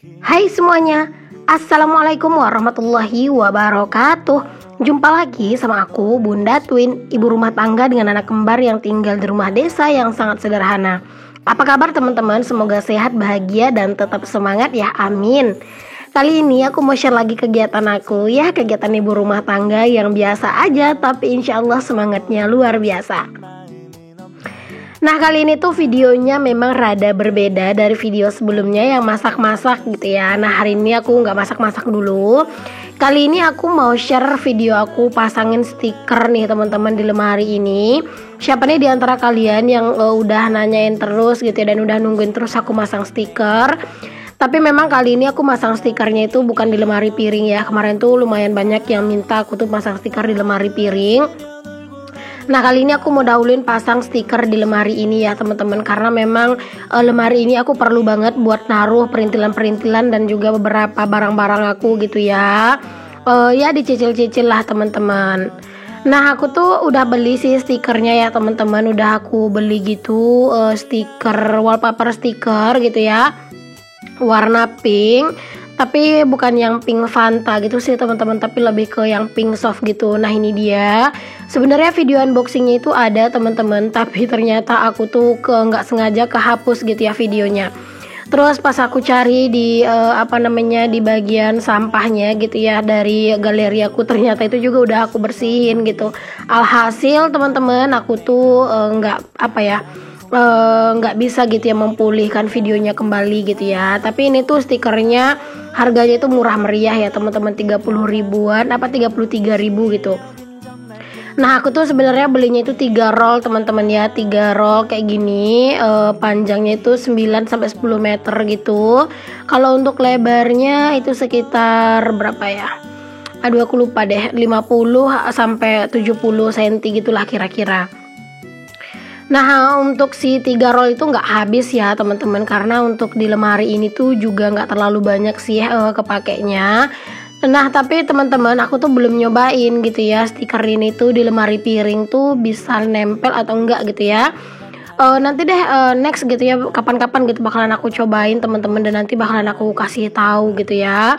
Hai semuanya, Assalamualaikum warahmatullahi wabarakatuh. Jumpa lagi sama aku, Bunda Twin, ibu rumah tangga dengan anak kembar yang tinggal di rumah desa yang sangat sederhana. Apa kabar teman-teman? Semoga sehat, bahagia, dan tetap semangat ya, amin. Kali ini aku mau share lagi kegiatan aku ya, kegiatan ibu rumah tangga yang biasa aja, tapi insya Allah semangatnya luar biasa. Nah, kali ini tuh videonya memang rada berbeda dari video sebelumnya yang masak-masak gitu ya. Nah, hari ini aku nggak masak-masak dulu. Kali ini aku mau share video aku pasangin stiker nih teman-teman di lemari ini. Siapa nih di antara kalian yang udah nanyain terus gitu ya, dan udah nungguin terus aku masang stiker. Tapi memang kali ini aku masang stikernya itu bukan di lemari piring ya. Kemarin tuh lumayan banyak yang minta aku tuh pasang stiker di lemari piring. Nah, kali ini aku mau dahuluin pasang stiker di lemari ini ya teman-teman, karena memang lemari ini aku perlu banget buat naruh perintilan-perintilan dan juga beberapa barang-barang aku gitu ya. Ya dicicil-cicil lah teman-teman. Nah, aku tuh udah beli sih stikernya ya teman-teman, udah aku beli gitu stiker wallpaper stiker gitu ya, warna pink. Tapi bukan yang pink Fanta gitu sih teman-teman, tapi lebih ke yang pink soft gitu. Nah, ini dia. Sebenarnya video unboxingnya itu ada teman-teman, tapi ternyata aku tuh nggak sengaja kehapus gitu ya videonya. Terus pas aku cari di di bagian sampahnya gitu ya dari galeri aku, ternyata itu juga udah aku bersihin gitu. Alhasil teman-teman, aku tuh nggak bisa gitu ya memulihkan videonya kembali gitu ya. Tapi ini tuh stikernya harganya itu murah meriah ya teman-teman, 30 ribuan 33 ribu gitu. Nah, aku tuh sebenarnya belinya itu 3 roll teman-teman ya, 3 roll kayak gini. Panjangnya itu 9 sampai 10 meter gitu. Kalau untuk lebarnya itu sekitar berapa ya? Aduh, aku lupa deh, 50 sampai 70 cm gitulah kira-kira. Nah, untuk si 3 roll itu nggak habis ya teman-teman, karena untuk di lemari ini tuh juga nggak terlalu banyak sih kepakainya. Nah, tapi teman-teman, aku tuh belum nyobain gitu ya stiker ini tuh di lemari piring tuh bisa nempel atau enggak gitu ya. Nanti deh next gitu ya, kapan-kapan gitu bakalan aku cobain teman-teman, dan nanti bakalan aku kasih tahu gitu ya.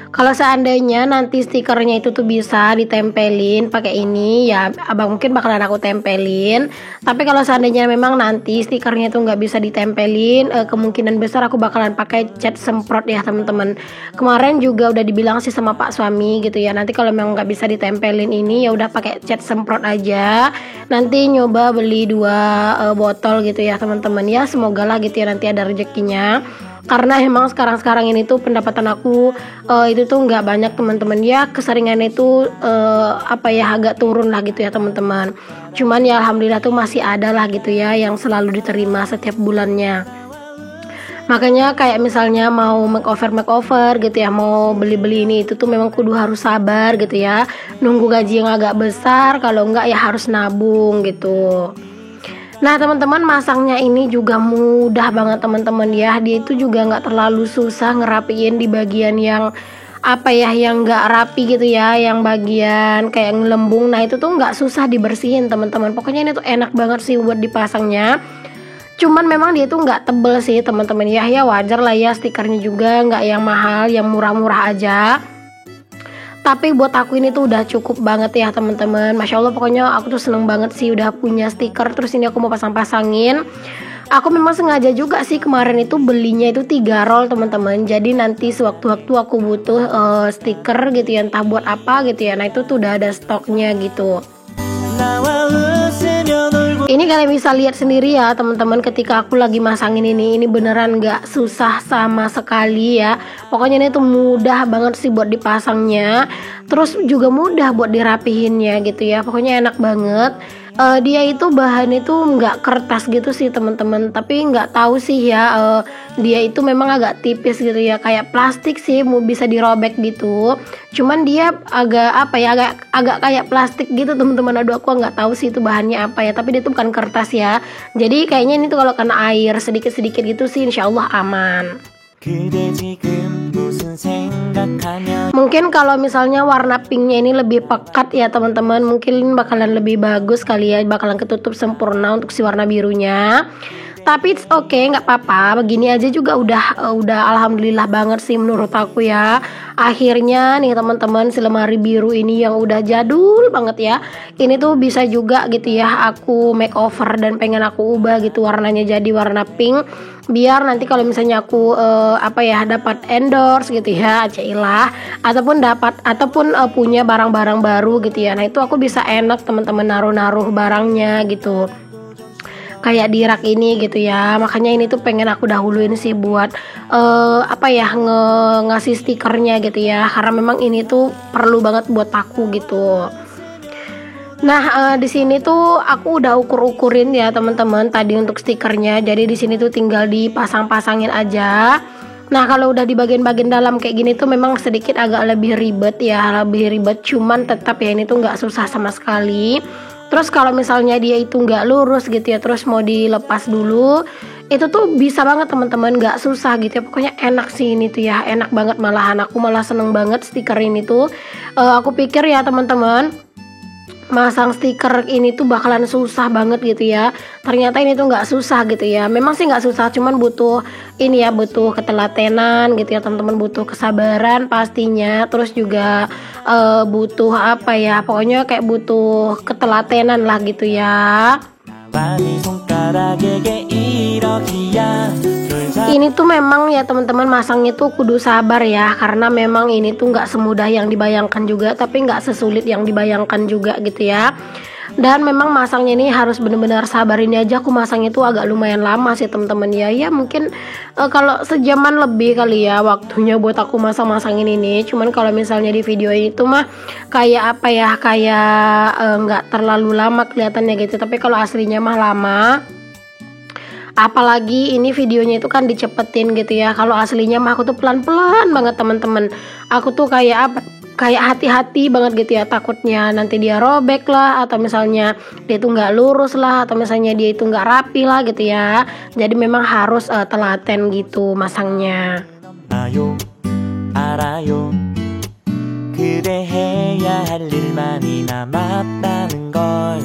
Kalau seandainya nanti stikernya itu tuh bisa ditempelin pakai ini ya, abang mungkin bakalan aku tempelin. Tapi kalau seandainya memang nanti stikernya itu nggak bisa ditempelin, kemungkinan besar aku bakalan pakai cat semprot ya teman-teman. Kemarin juga udah dibilang sih sama Pak suami gitu ya, nanti kalau memang nggak bisa ditempelin ini ya udah pakai cat semprot aja. Nanti nyoba beli 2 botol gitu ya teman-teman ya, semoga lah gitu ya nanti ada rezekinya. Karena emang sekarang ini tuh pendapatan aku itu tuh nggak banyak teman-teman ya, keseringan itu agak turun lah gitu ya teman-teman. Cuman ya alhamdulillah tuh masih ada lah gitu ya yang selalu diterima setiap bulannya. Makanya kayak misalnya mau makeover gitu ya, mau beli-beli ini itu tuh memang kudu harus sabar gitu ya, nunggu gaji yang agak besar, kalau enggak ya harus nabung gitu. Nah teman-teman, masangnya ini juga mudah banget teman-teman ya. Dia itu juga nggak terlalu susah ngerapiin di bagian yang yang nggak rapi gitu ya, yang bagian kayak ngelembung. Nah itu tuh nggak susah dibersihin teman-teman. Pokoknya ini tuh enak banget sih buat dipasangnya. Cuman memang dia tuh nggak tebel sih teman-teman ya. Ya wajar lah ya, stikernya juga nggak yang mahal, yang murah-murah aja. Tapi buat aku ini tuh udah cukup banget ya teman-teman. Masya Allah, pokoknya aku tuh seneng banget sih udah punya stiker. Terus ini aku mau pasang-pasangin. Aku memang sengaja juga sih kemarin itu belinya itu 3 roll teman-teman. Jadi nanti sewaktu-waktu aku butuh stiker gitu ya, entah buat apa gitu ya. Nah itu tuh udah ada stoknya gitu. Ini kalian bisa lihat sendiri ya teman-teman, ketika aku lagi masangin ini beneran nggak susah sama sekali ya. Pokoknya ini tuh mudah banget sih buat dipasangnya, terus juga mudah buat dirapihinnya gitu ya. Pokoknya enak banget. Dia itu bahan itu nggak kertas gitu sih teman-teman, tapi nggak tahu sih ya, dia itu memang agak tipis gitu ya, kayak plastik sih, mau bisa dirobek gitu. Cuman dia agak kayak plastik gitu teman-teman. Aduh, aku nggak tahu sih itu bahannya apa ya, tapi dia itu bukan kertas ya. Jadi kayaknya ini tuh kalau kena air sedikit-sedikit gitu sih insya Allah aman. Mungkin kalau misalnya warna pinknya ini lebih pekat ya teman-teman, mungkin bakalan lebih bagus kali ya, bakalan ketutup sempurna untuk si warna birunya. Tapi it's okay, nggak apa-apa. Begini aja juga udah alhamdulillah banget sih menurut aku ya. Akhirnya nih teman-teman, si lemari biru ini yang udah jadul banget ya, ini tuh bisa juga gitu ya aku makeover dan pengen aku ubah gitu warnanya jadi warna pink, biar nanti kalau misalnya aku dapat endorse gitu ya, cailah, ataupun punya barang-barang baru gitu ya. Nah itu aku bisa enak teman-teman naruh-naruh barangnya gitu, kayak di rak ini gitu ya. Makanya ini tuh pengen aku dahuluin sih buat ngasih stikernya gitu ya, karena memang ini tuh perlu banget buat aku gitu. Nah, di sini tuh aku udah ukur-ukurin ya teman-teman tadi untuk stikernya. Jadi di sini tuh tinggal dipasang-pasangin aja. Nah, kalau udah di bagian-bagian dalam kayak gini tuh memang sedikit agak lebih ribet ya, cuman tetap ya ini tuh nggak susah sama sekali. Terus kalau misalnya dia itu nggak lurus gitu ya, terus mau dilepas dulu, itu tuh bisa banget teman-teman, nggak susah gitu ya. Pokoknya enak sih ini tuh ya, enak banget malahan. Aku malah seneng banget stiker ini tuh. Aku pikir ya teman-teman, masang stiker ini tuh bakalan susah banget gitu ya. Ternyata ini tuh nggak susah gitu ya. Memang sih nggak susah, cuman butuh ini ya, butuh ketelatenan gitu ya teman-teman, butuh kesabaran pastinya. Terus juga butuh pokoknya kayak butuh ketelatenan lah gitu ya. Ini tuh memang ya teman-teman, masangnya tuh kudu sabar ya, karena memang ini tuh nggak semudah yang dibayangkan juga, tapi nggak sesulit yang dibayangkan juga gitu ya. Dan memang masangnya ini harus bener-bener sabar. Ini aja aku masangnya tuh agak lumayan lama sih teman-teman ya. Ya mungkin kalau sejaman lebih kali ya waktunya buat aku masang-masangin ini. Cuman kalau misalnya di video ini tuh mah kayak nggak terlalu lama kelihatannya gitu. Tapi kalau aslinya mah lama. Apalagi ini videonya itu kan dicepetin gitu ya. Kalau aslinya mah aku tuh pelan-pelan banget teman-teman. Aku tuh kayak hati-hati banget gitu ya, takutnya nanti dia robek lah, atau misalnya dia itu nggak lurus lah, atau misalnya dia itu nggak rapi lah gitu ya. Jadi memang harus telaten gitu masangnya. Ayo, 알아요. 그대 해야 할 일만이 남았다는 걸.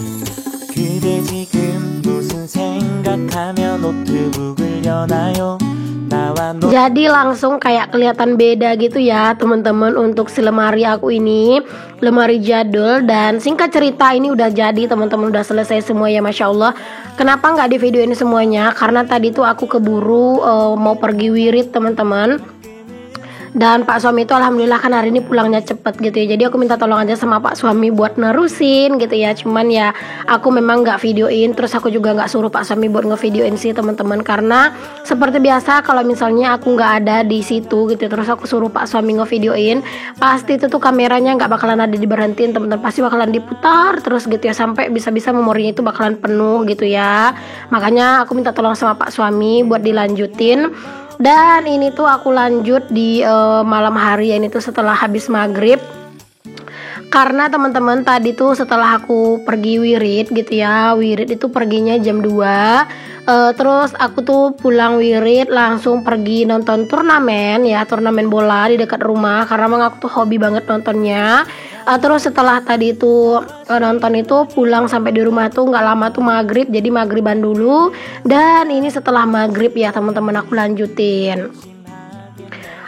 그대 지금 무슨 생각하며 노트북을 여나요? Jadi langsung kayak kelihatan beda gitu ya teman-teman untuk si lemari aku ini, lemari jadul. Dan singkat cerita ini udah jadi teman-teman, udah selesai semua ya, Masya Allah. Kenapa nggak di video ini semuanya? Karena tadi tuh aku keburu mau pergi wirid teman-teman. Dan Pak suami itu alhamdulillah kan hari ini pulangnya cepet gitu ya. Jadi aku minta tolong aja sama Pak suami buat nerusin gitu ya. Cuman ya aku memang nggak videoin. Terus aku juga nggak suruh Pak suami buat ngevideoin sih teman-teman. Karena seperti biasa kalau misalnya aku nggak ada di situ gitu, terus aku suruh Pak suami ngevideoin, pasti itu tuh kameranya nggak bakalan ada diberhentiin teman-teman. Pasti bakalan diputar terus gitu ya, sampai bisa-bisa memorinya itu bakalan penuh gitu ya. Makanya aku minta tolong sama Pak suami buat dilanjutin. Dan ini tuh aku lanjut di malam hari, ini tuh setelah habis maghrib. Karena teman-teman tadi tuh setelah aku pergi wirid gitu ya, wirid itu perginya jam 2. Terus aku tuh pulang wirid langsung pergi nonton turnamen ya, turnamen bola di dekat rumah. Karena memang aku tuh hobi banget nontonnya. Terus setelah tadi itu nonton itu pulang sampai di rumah tuh nggak lama tuh maghrib, jadi maghriban dulu. Dan ini setelah maghrib ya teman-teman aku lanjutin.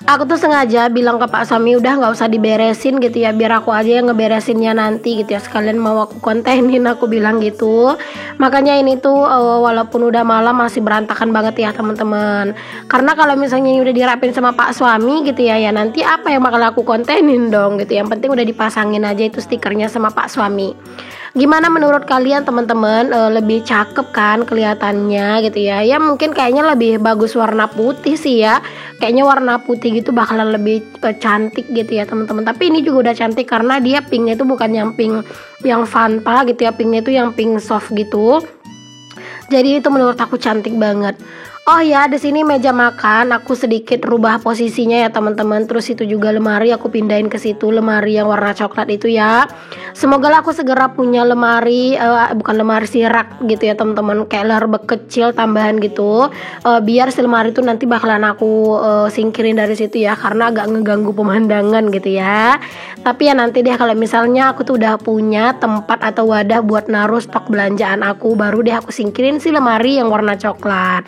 Aku tuh sengaja bilang ke Pak suami udah nggak usah diberesin gitu ya, biar aku aja yang ngeberesinnya nanti gitu ya, sekalian mau aku kontenin, aku bilang gitu. Makanya ini tuh walaupun udah malam masih berantakan banget ya teman-teman. Karena kalau misalnya ini udah dirapin sama Pak suami gitu ya, nanti apa yang bakal aku kontenin dong gitu. Yang penting udah dipasangin aja itu stikernya sama Pak suami. Gimana menurut kalian teman-teman, lebih cakep kan kelihatannya gitu ya? Ya mungkin kayaknya lebih bagus warna putih sih ya. Kayaknya warna putih gitu bakalan lebih cantik gitu ya teman-teman. Tapi ini juga udah cantik karena dia pinknya itu bukan yang pink yang Fanta gitu ya. Pinknya itu yang pink soft gitu. Jadi itu menurut aku cantik banget. Oh ya, di sini meja makan aku sedikit rubah posisinya ya teman-teman. Terus itu juga lemari aku pindahin ke situ, lemari yang warna coklat itu ya. Semoga lah aku segera punya lemari, bukan lemari sih, rak gitu ya teman-teman, kayak lemari kecil tambahan gitu. Biar si lemari itu nanti bakalan aku singkirin dari situ ya, karena agak ngeganggu pemandangan gitu ya. Tapi ya nanti deh kalau misalnya aku tuh udah punya tempat atau wadah buat naruh stok belanjaan aku, baru deh aku singkirin si lemari yang warna coklat.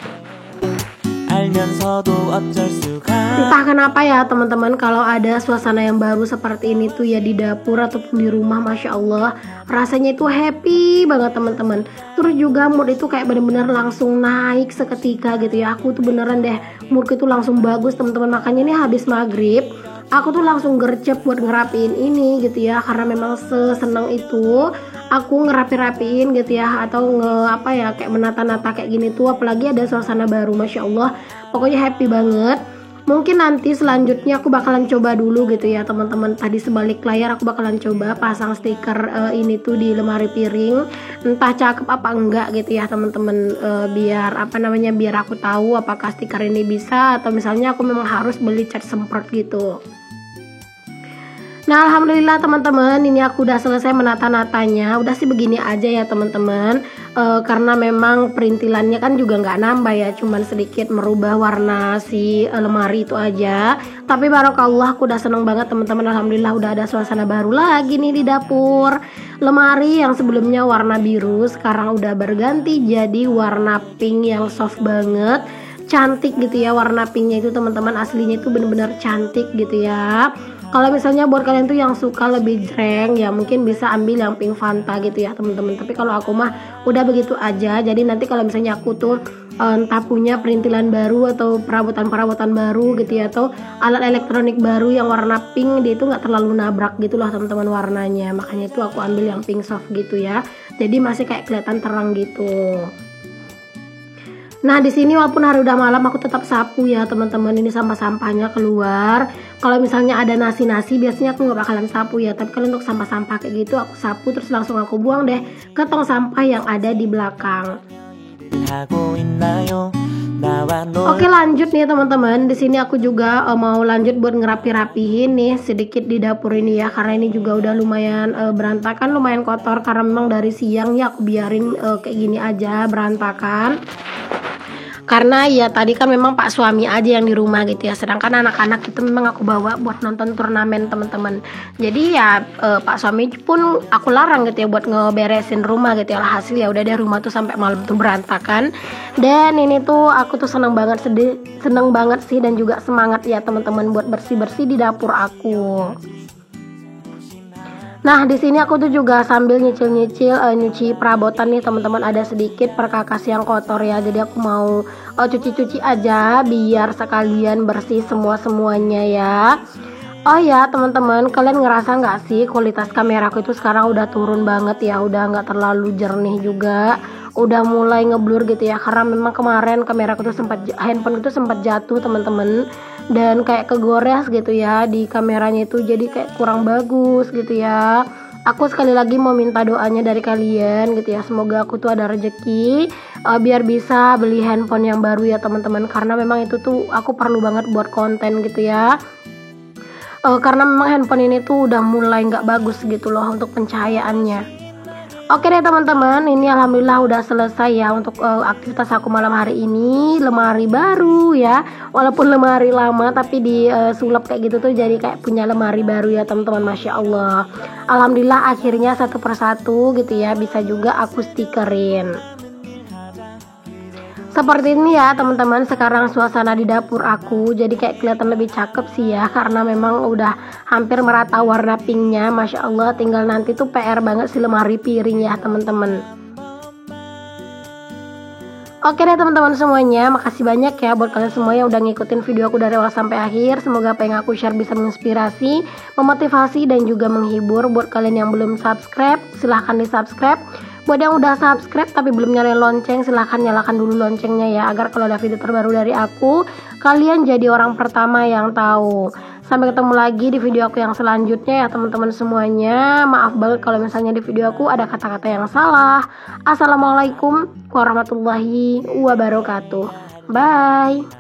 Entah kenapa ya teman-teman, kalau ada suasana yang baru seperti ini tuh ya di dapur ataupun di rumah, Masya Allah rasanya itu happy banget teman-teman. Terus juga mood itu kayak bener-bener langsung naik seketika gitu ya. Aku tuh beneran deh moodku itu langsung bagus teman-teman. Makanya ini habis maghrib aku tuh langsung gercep buat ngerapiin ini gitu ya, karena memang seseneng itu aku ngerapi-rapiin gitu ya, atau kayak menata-nata kayak gini tuh, apalagi ada suasana baru, Masya Allah pokoknya happy banget. Mungkin nanti selanjutnya aku bakalan coba dulu gitu ya teman-teman, tadi sebalik layar aku bakalan coba pasang stiker ini tuh di lemari piring, entah cakep apa enggak gitu ya teman-teman. Biar biar aku tahu apakah stiker ini bisa atau misalnya aku memang harus beli cat semprot gitu. Nah alhamdulillah teman-teman, ini aku udah selesai menata-natanya. Udah sih begini aja ya teman-teman, karena memang perintilannya kan juga nggak nambah ya, cuman sedikit merubah warna si lemari itu aja. Tapi barokallah aku udah seneng banget teman-teman. Alhamdulillah udah ada suasana baru lagi nih di dapur. Lemari yang sebelumnya warna biru sekarang udah berganti jadi warna pink yang soft banget, cantik gitu ya. Warna pinknya itu teman-teman aslinya itu bener-bener cantik gitu ya. Kalau misalnya buat kalian tuh yang suka lebih jreng ya mungkin bisa ambil yang pink Fanta gitu ya teman-teman. Tapi kalau aku mah udah begitu aja. Jadi nanti kalau misalnya aku tuh entah punya perintilan baru atau perabotan-perabotan baru gitu ya, atau alat elektronik baru yang warna pink, dia itu nggak terlalu nabrak gitu loh teman-teman warnanya. Makanya itu aku ambil yang pink soft gitu ya. Jadi masih kayak kelihatan terang gitu. Nah di sini walaupun hari udah malam aku tetap sapu ya teman-teman. Ini sampah-sampahnya keluar. Kalau misalnya ada nasi-nasi biasanya aku nggak bakalan sapu ya. Tapi kalau untuk sampah-sampah kayak gitu aku sapu terus langsung aku buang deh ke tong sampah yang ada di belakang. Oke lanjut nih teman-teman. Di sini aku juga mau lanjut buat ngerapi-rapihin nih sedikit di dapur ini ya, karena ini juga udah lumayan berantakan, lumayan kotor karena memang dari siang ya aku biarin kayak gini aja berantakan. Karena ya tadi kan memang Pak suami aja yang di rumah gitu ya, sedangkan anak-anak itu memang aku bawa buat nonton turnamen teman-teman. Jadi ya Pak suami pun aku larang gitu ya buat ngeberesin rumah gitu ya. Alhasil ya udah deh rumah tuh sampai malam tuh berantakan. Dan ini tuh aku tuh seneng banget sih dan juga semangat ya teman-teman buat bersih-bersih di dapur aku. Nah di sini aku tuh juga sambil nyicil-nyicil nyuci perabotan nih teman-teman. Ada sedikit perkakas yang kotor ya, jadi aku mau cuci-cuci aja biar sekalian bersih semuanya ya. Oh ya teman-teman, kalian ngerasa nggak sih kualitas kameraku itu sekarang udah turun banget ya, udah nggak terlalu jernih juga, udah mulai ngeblur gitu ya, karena memang kemarin handphone itu sempat jatuh teman-teman, dan kayak kegores gitu ya di kameranya itu, jadi kayak kurang bagus gitu ya. Aku sekali lagi mau minta doanya dari kalian gitu ya, semoga aku tuh ada rezeki biar bisa beli handphone yang baru ya teman-teman, karena memang itu tuh aku perlu banget buat konten gitu ya. Karena memang handphone ini tuh udah mulai nggak bagus gitu loh untuk pencahayaannya. Oke deh teman-teman, ini alhamdulillah udah selesai ya untuk aktivitas aku malam hari ini. Lemari baru ya, walaupun lemari lama tapi disulap kayak gitu tuh jadi kayak punya lemari baru ya teman-teman. Masya Allah, alhamdulillah akhirnya satu persatu gitu ya bisa juga aku stikerin. Seperti ini ya teman-teman sekarang suasana di dapur aku, jadi kayak kelihatan lebih cakep sih ya, karena memang udah hampir merata warna pinknya. Masya Allah, tinggal nanti tuh PR banget si lemari piring ya teman-teman. Oke deh teman-teman semuanya, makasih banyak ya buat kalian semua yang udah ngikutin video aku dari awal sampai akhir. Semoga apa yang aku share bisa menginspirasi, memotivasi, dan juga menghibur. Buat kalian yang belum subscribe, silahkan di subscribe. Buat yang udah subscribe tapi belum nyalain lonceng, silahkan nyalakan dulu loncengnya ya, agar kalau ada video terbaru dari aku, kalian jadi orang pertama yang tahu. Sampai ketemu lagi di video aku yang selanjutnya ya teman-teman semuanya. Maaf banget kalau misalnya di video aku ada kata-kata yang salah. Assalamualaikum warahmatullahi wabarakatuh. Bye.